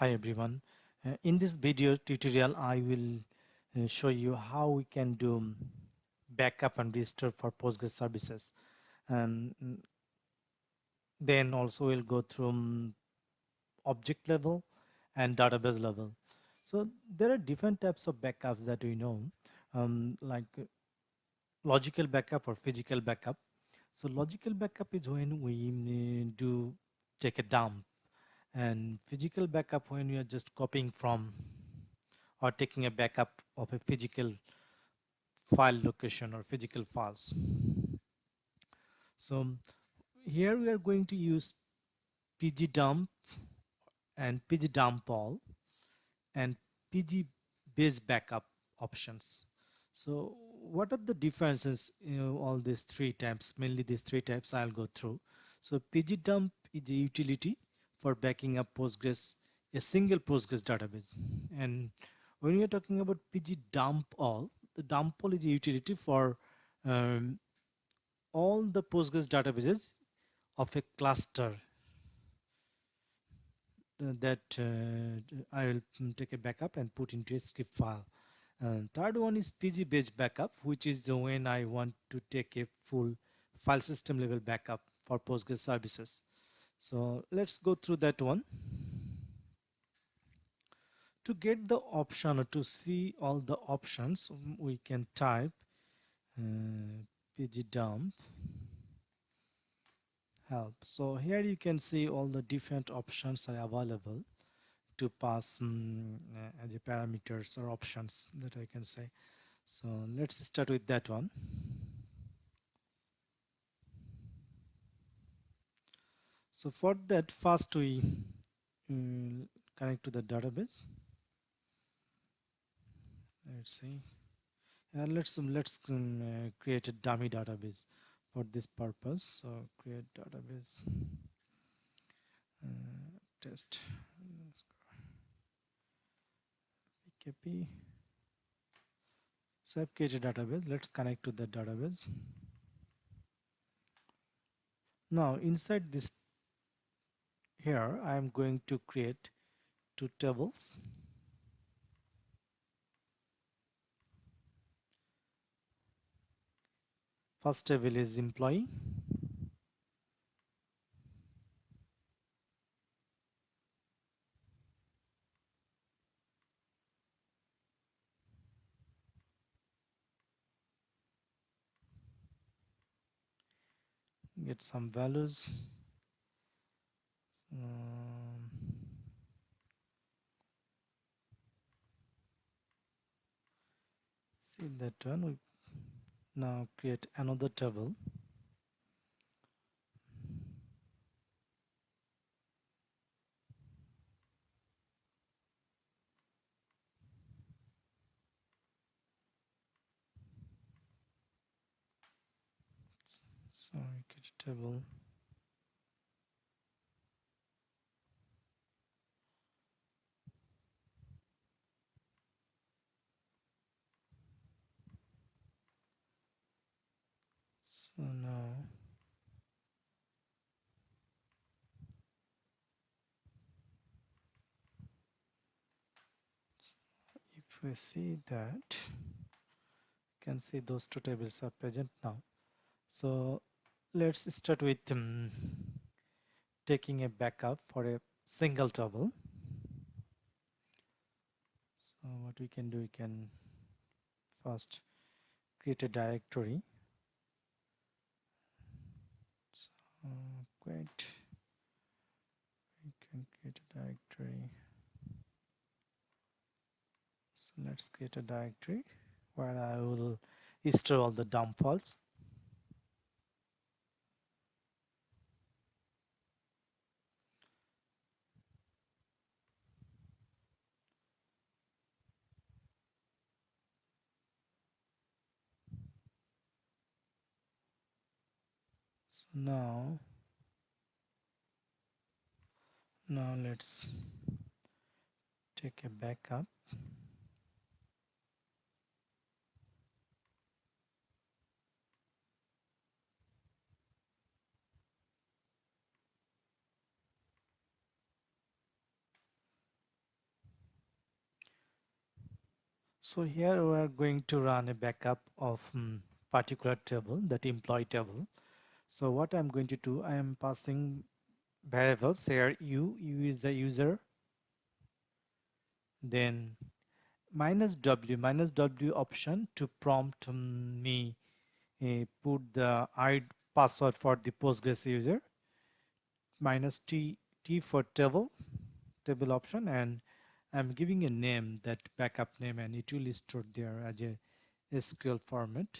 Hi everyone. In this video tutorial, I will show you how we can do backup and restore for Postgres services. And then also we'll go through object level and database level. So there are different types of backups that we know, like logical backup or physical backup. So logical backup is when we do take a dump, and physical backup when we are just copying from or taking a backup of a physical file location or physical files. So here we are going to use PGdump and PGdump all and PG base backup options. So what are the differences in all these three types? Mainly these three types I'll go through. So PGdump is a utility for backing up Postgres, a single Postgres database. And when we are talking about PGdump all, the dump all is a utility for um, all the Postgres databases of a cluster that I will take a backup and put into a script file. Third one is PG based backup, which is the when I want to take a full file system level backup for Postgres services. So let's go through that one. To get the option or to see all the options, we can type pgdump help. So here you can see all the different options are available to pass as a parameters or options that I can say. So let's start with that one. So for that, first we connect to the database. Let's see. Let's create a dummy database for this purpose. So create database test pkp. So I've created a database. Let's connect to the database. Now inside this here, I am going to create two tables. First table is employee. Get some values. Um, see that one. We now create another table. So we create a table. So now if we see that, you can see those two tables are present now. So let's start with taking a backup for a single table. So what we can do, we can first create a directory. So great, we can create a directory. So let's create a directory where I will store all the dump files. So now let's take a backup. So here we are going to run a backup of particular table, that employee table. So what I'm going to do, I am passing variables here. You is the user, then minus w option to prompt me put the password for the Postgres user, minus t for table option, and I'm giving a name, that backup name, and it will store there as a SQL format.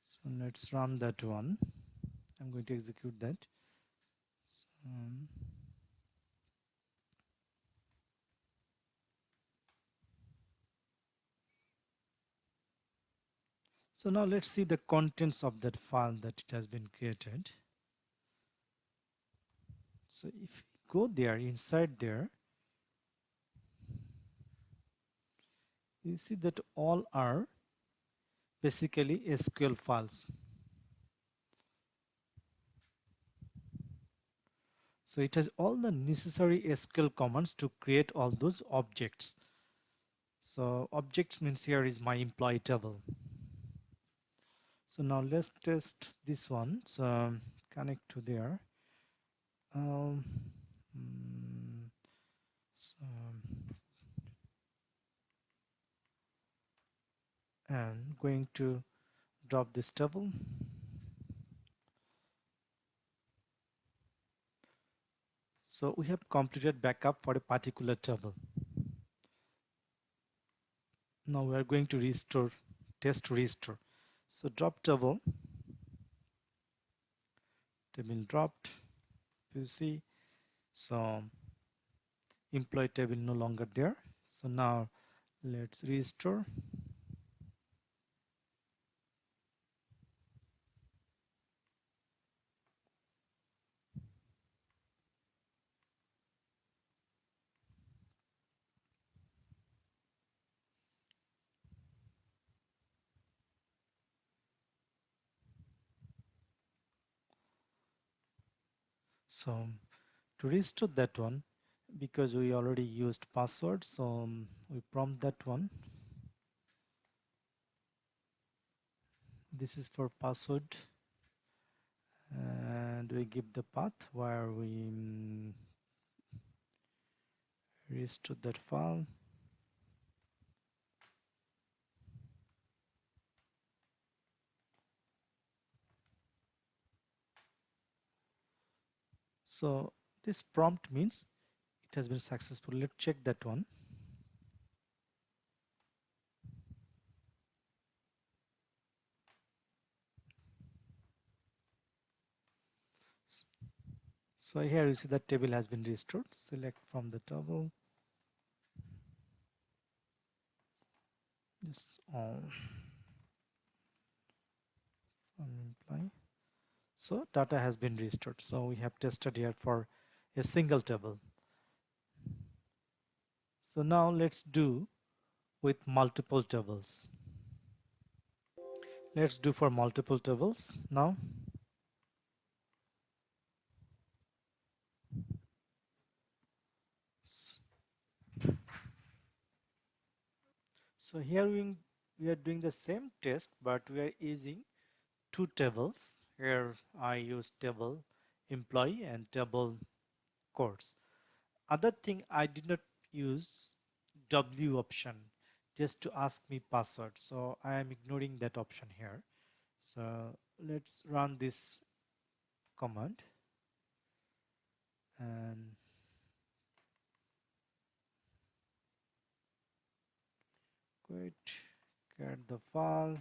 So let's run that one. I'm going to execute that. So now let's see the contents of that file that it has been created. So if we go there, inside there, you see that all are basically SQL files. So it has all the necessary SQL commands to create all those objects. So objects means here is my employee table. So now let's test this one. So connect to there. Um, mm, so, and going to drop this table. So we have completed backup for a particular table. Now we are going to restore, test restore. So drop table, table dropped. You see, so employee table no longer there. So now let's restore. So to restore that one, because we already used password, so we prompt that one. This is for password, and we give the path where we restore that file. So this prompt means it has been successful. Let's check that one. So here you see that table has been restored. Select from the table. Just from employee. So data has been restored. So we have tested here for a single table. So now let's do with multiple tables. Let's do for multiple tables now. So here we are doing the same test, but we are using two tables. Here I use table employee and table course. Other thing, I did not use W option just to ask me password. So I am ignoring that option here. So let's run this command and quit, get the file.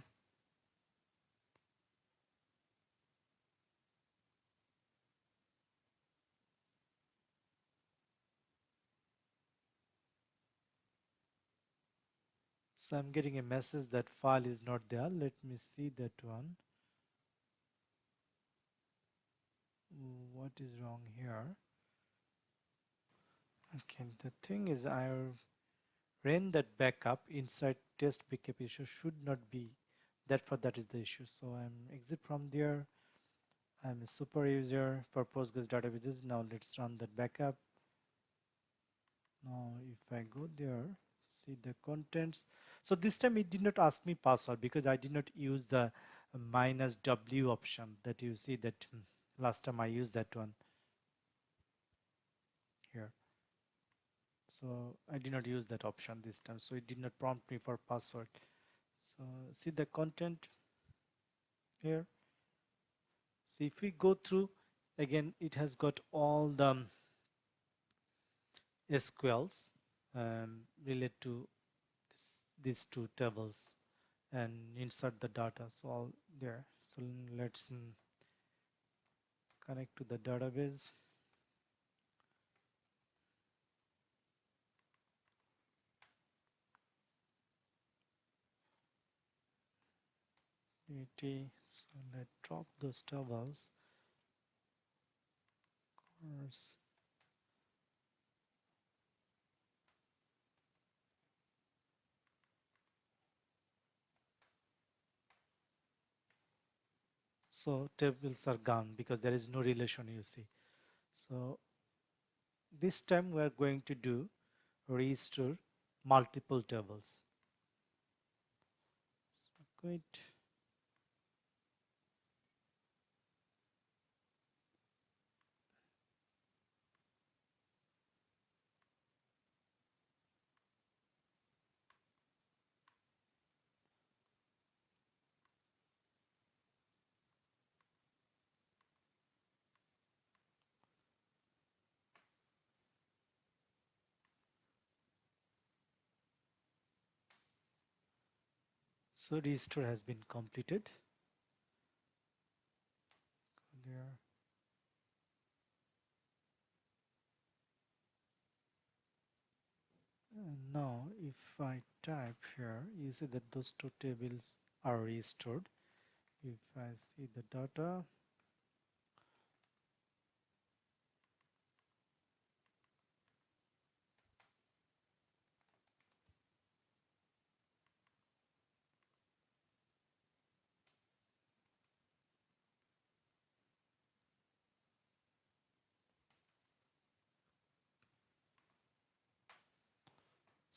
So I'm getting a message that file is not there. Let me see that one. What is wrong here? Okay, the thing is I ran that backup inside test backup issue should not be that is the issue. So I'm exit from there. I'm a super user for Postgres databases. Now let's run that backup. Now if I go there, see the contents. So this time it did not ask me password because I did not use the minus W option that you see that last time I used that one here. So I did not use that option this time. So it did not prompt me for password. So see the content here. See if we go through again, it has got all the SQLs related to these two tables and insert the data. So all there. So let's connect to the database. So let's drop those tables. So tables are gone because there is no relation, you see. So this time we are going to do restore multiple tables. So quit. So restore has been completed. There. And now if I type here, you see that those two tables are restored. If I see the data,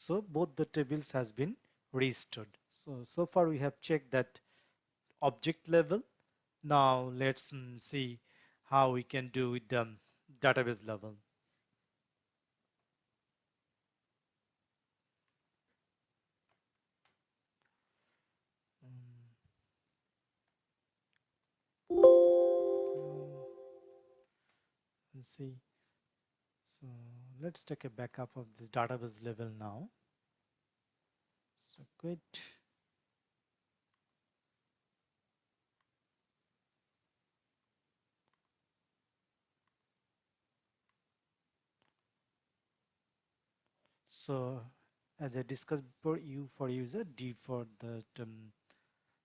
so both the tables has been restored. So far we have checked that object level. Now let's see how we can do with the database level. Mm, let's see. So let's take a backup of this database level now. So quit. So as I discussed before, U for user, D for the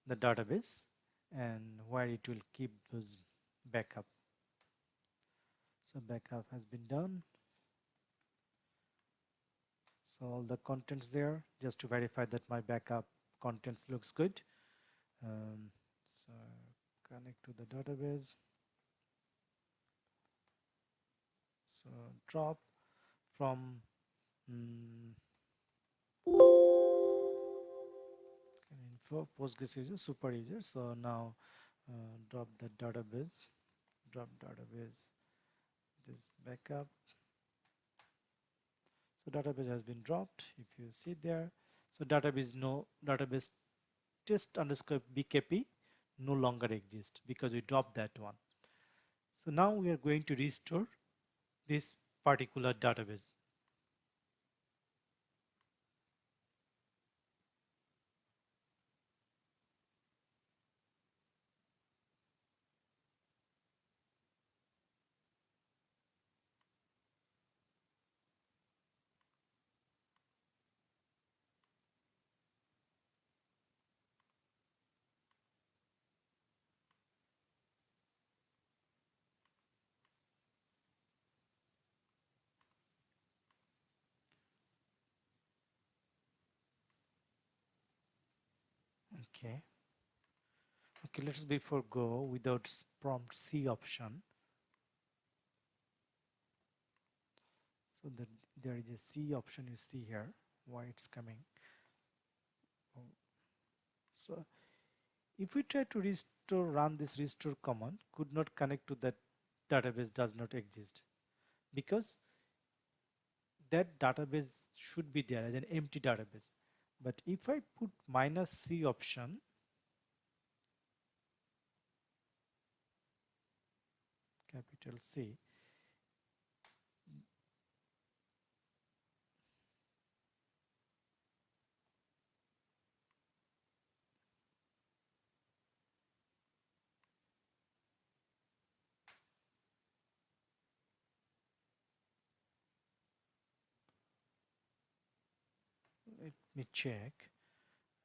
database, and where it will keep those backup. So backup has been done. So all the contents there, just to verify that my backup contents looks good. So connect to the database. So drop from info Postgres user, super user. So now drop the database, drop database, this backup. So database has been dropped. If you see there, so database test underscore bkp no longer exists because we dropped that one. So now we are going to restore this particular database. Okay. Okay, let's before go without prompt C option. So that there is a C option you see here, why it's coming. So if we try to restore, run this restore command, could not connect to that database, does not exist, because that database should be there as an empty database. But if I put -C option, capital C, let me check.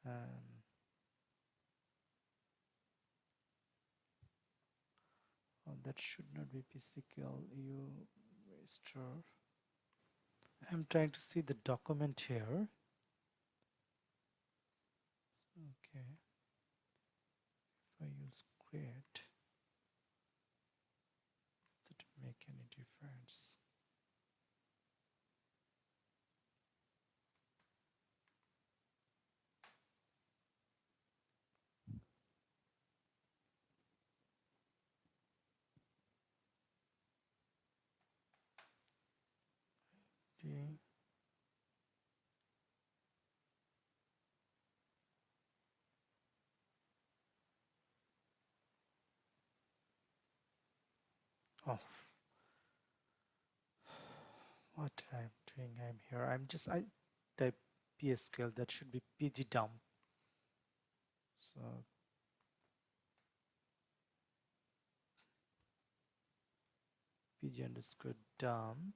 Um, oh, that should not be PCQL, you restore. I'm trying to see the document here. Okay, if I use create, does it make any difference? Okay. Oh, what I'm doing, I'm here. I type PSQL, that should be PGdump. So PG underscore dump.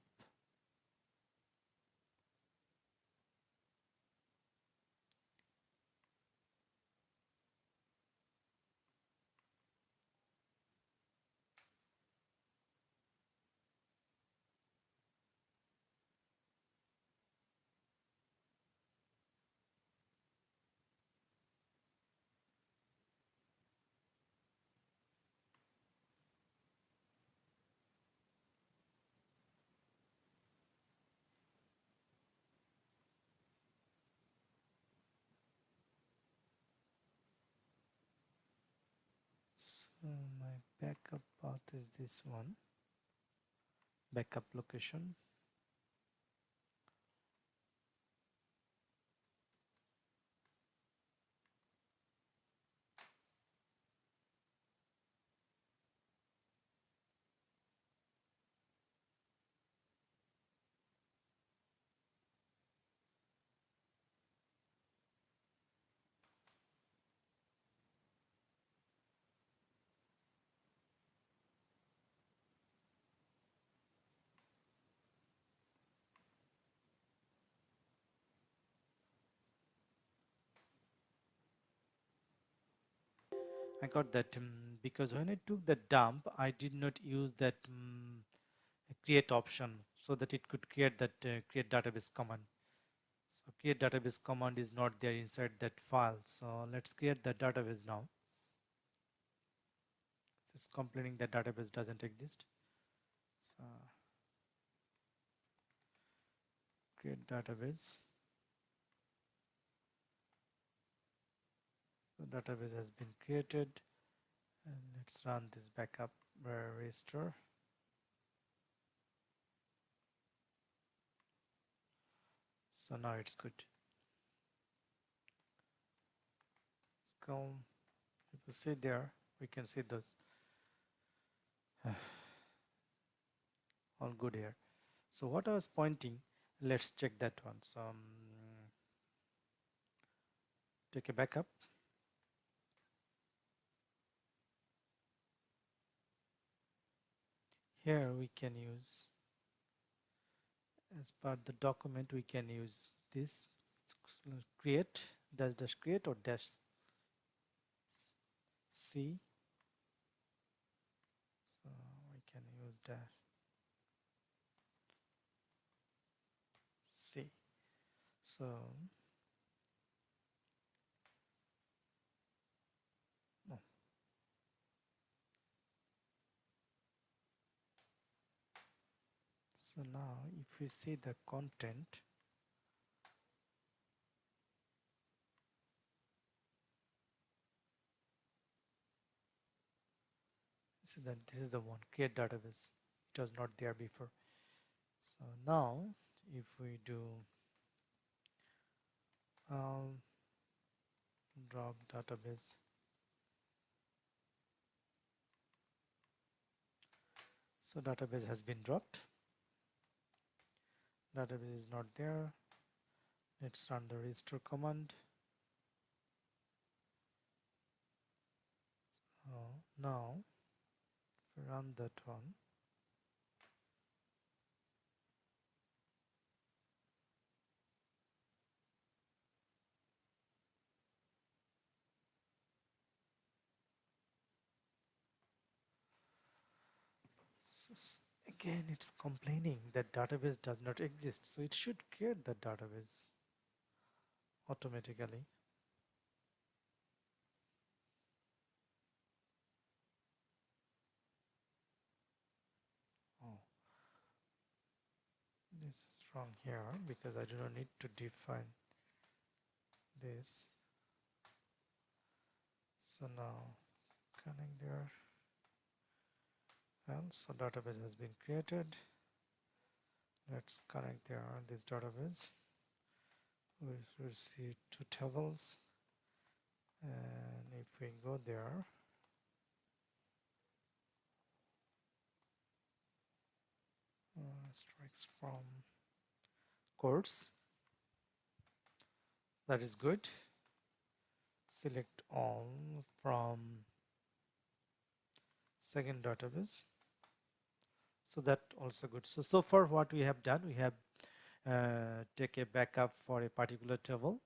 So my backup path is this one, backup location. I got that because when I took the dump, I did not use that create option so that it could create that create database command. So create database command is not there inside that file. So let's create the database now. It's complaining that database doesn't exist. So create database. So database has been created, and let's run this backup restore. So now it's good. Let's go. If you see there, we can see those all good here. So what I was pointing, let's check that one. So take a backup. Here we can use, as part the document, we can use this create dash create or dash C. So we can use dash C. So no. So now if we see the content, see that this is the one, create database. It was not there before. So now if we do drop database, so database has been dropped, database is not there. Let's run the restore command. Now if we run that one, so again it's complaining that database does not exist, so it should create the database automatically. Oh, this is wrong here because I do not need to define this. So now connect there, and so database has been created. Let's connect there this database. We see two tables, and if we go there, strikes from course, that is good. Select all from second database, so that also good. So far what we have done, we have take a backup for a particular table,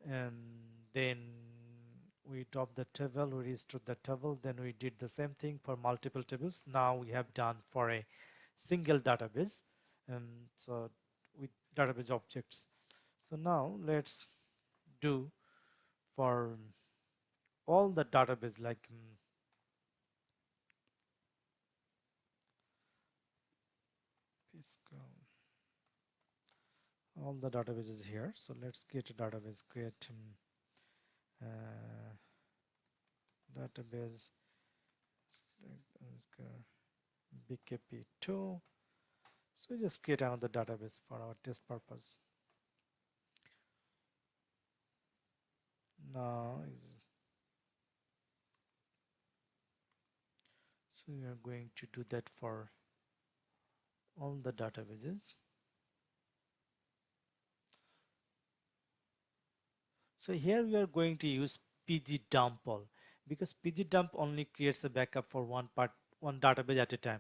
and then we top the table, we restored the table, then we did the same thing for multiple tables. Now we have done for a single database, and so with database objects. So now let's do for all the database, like all the databases here. So let's get a database, create database bkp2. So just create another database for our test purpose. Now so we are going to do that for all the databases. So here we are going to use PGdump all, because PGdump only creates a backup for one database at a time,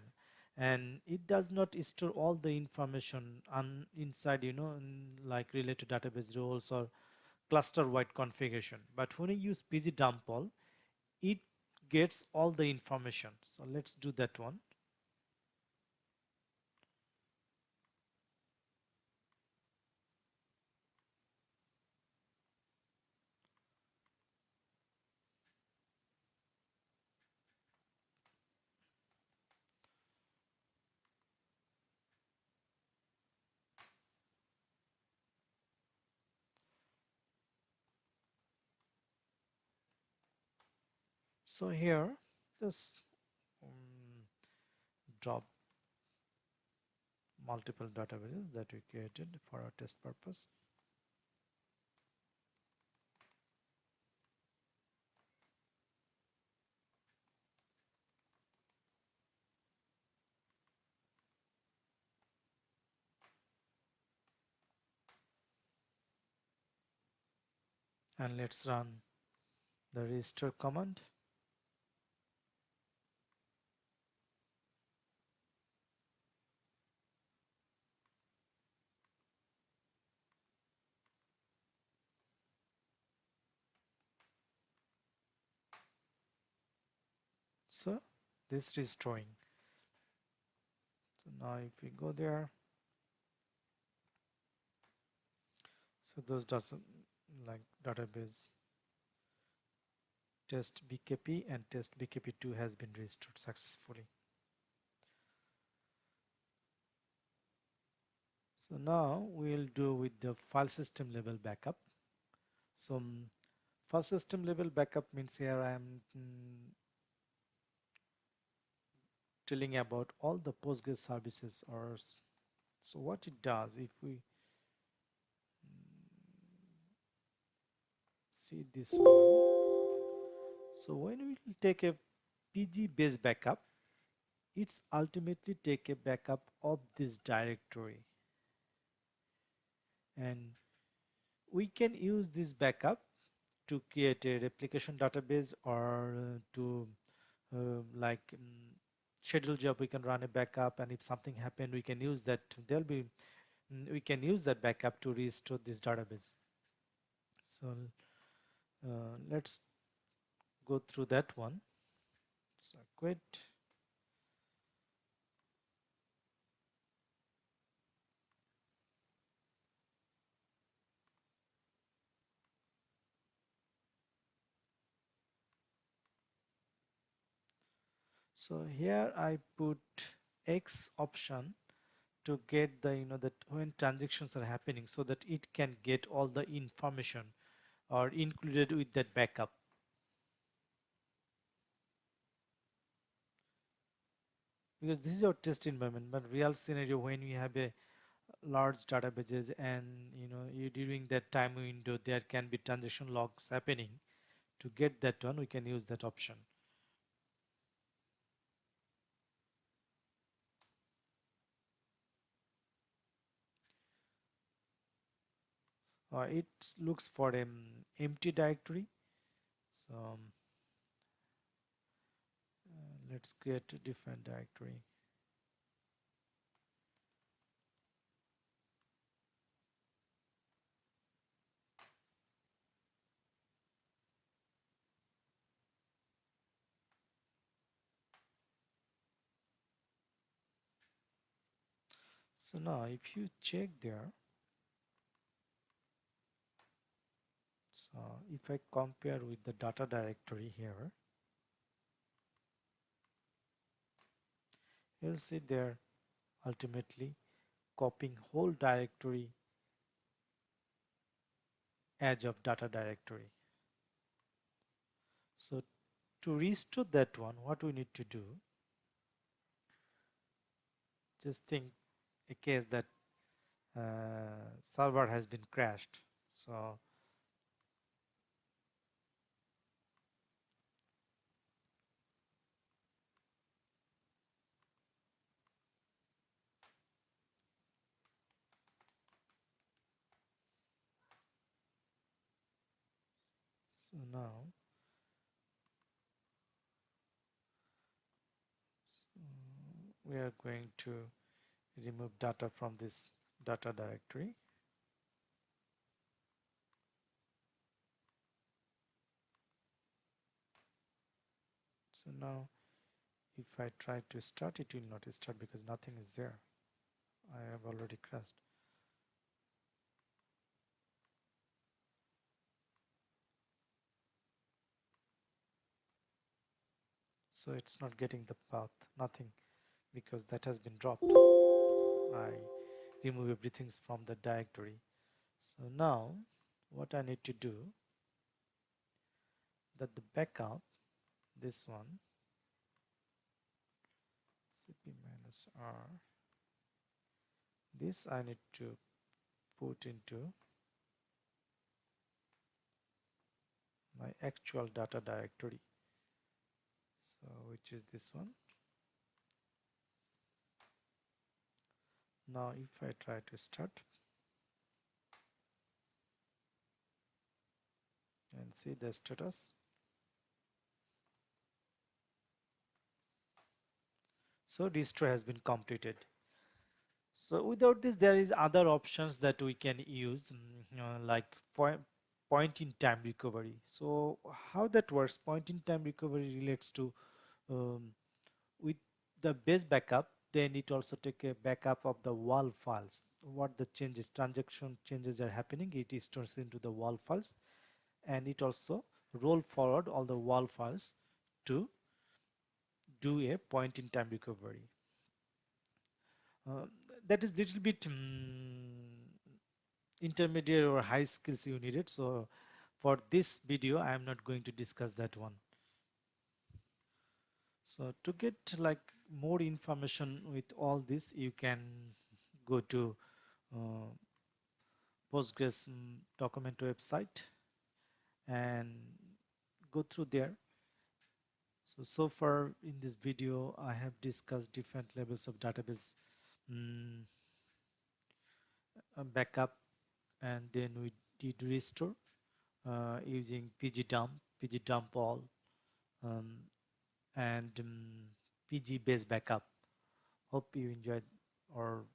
and it does not store all the information inside, like related database roles or cluster wide configuration. But when you use PGdump all, it gets all the information. So let's do that one. So here just drop multiple databases that we created for our test purpose. And let's run the restore command. So this restoring. So now if we go there, so those doesn't like database test bkp and test bkp2 has been restored successfully. So now we'll do with the file system level backup. So file system level backup means here I am telling about all the Postgres services, or so what it does. If we see this one, so when we will take a PG based backup, it's ultimately take a backup of this directory, and we can use this backup to create a replication database, or to like schedule job we can run a backup, and if something happened we can use that. There'll be we can use that backup to restore this database. So let's go through that one. So quit. So here I put X option to get the that when transactions are happening, so that it can get all the information or included with that backup. Because this is your test environment, but real scenario when you have a large databases, and you during that time window there can be transaction logs happening. To get that one we can use that option. It looks for an empty directory. So let's create a different directory. So now if you check there, so if I compare with the data directory here, you'll see there ultimately copying whole directory edge of data directory. So to restore that one, what we need to do, just think a case that server has been crashed. So now we are going to remove data from this data directory. So now if I try to start, it will not start because nothing is there. I have already crashed. So it's not getting the path, nothing, because that has been dropped. I remove everything from the directory. So now what I need to do, that the backup, this one, cp-r, this I need to put into my actual data directory, so which is this one. Now if I try to start and see the status, so restore has been completed. So without this there is other options that we can use, like point in time recovery. So how that works, point in time recovery relates to um, with the base backup, then it also take a backup of the WAL files. What the changes, transaction changes are happening, it stores into the WAL files, and it also roll forward all the WAL files to do a point in time recovery. Uh, that is little bit intermediate or high skills you needed. So for this video, I am not going to discuss that one. So to get like more information with all this, you can go to uh, Postgres document website and go through there. So far in this video, I have discussed different levels of database mm, backup, and then we did restore using PGdump all, um, and PG based backup. Hope you enjoyed or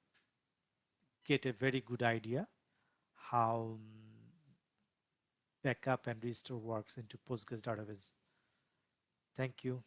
get a very good idea how backup and restore works into Postgres database. Thank you.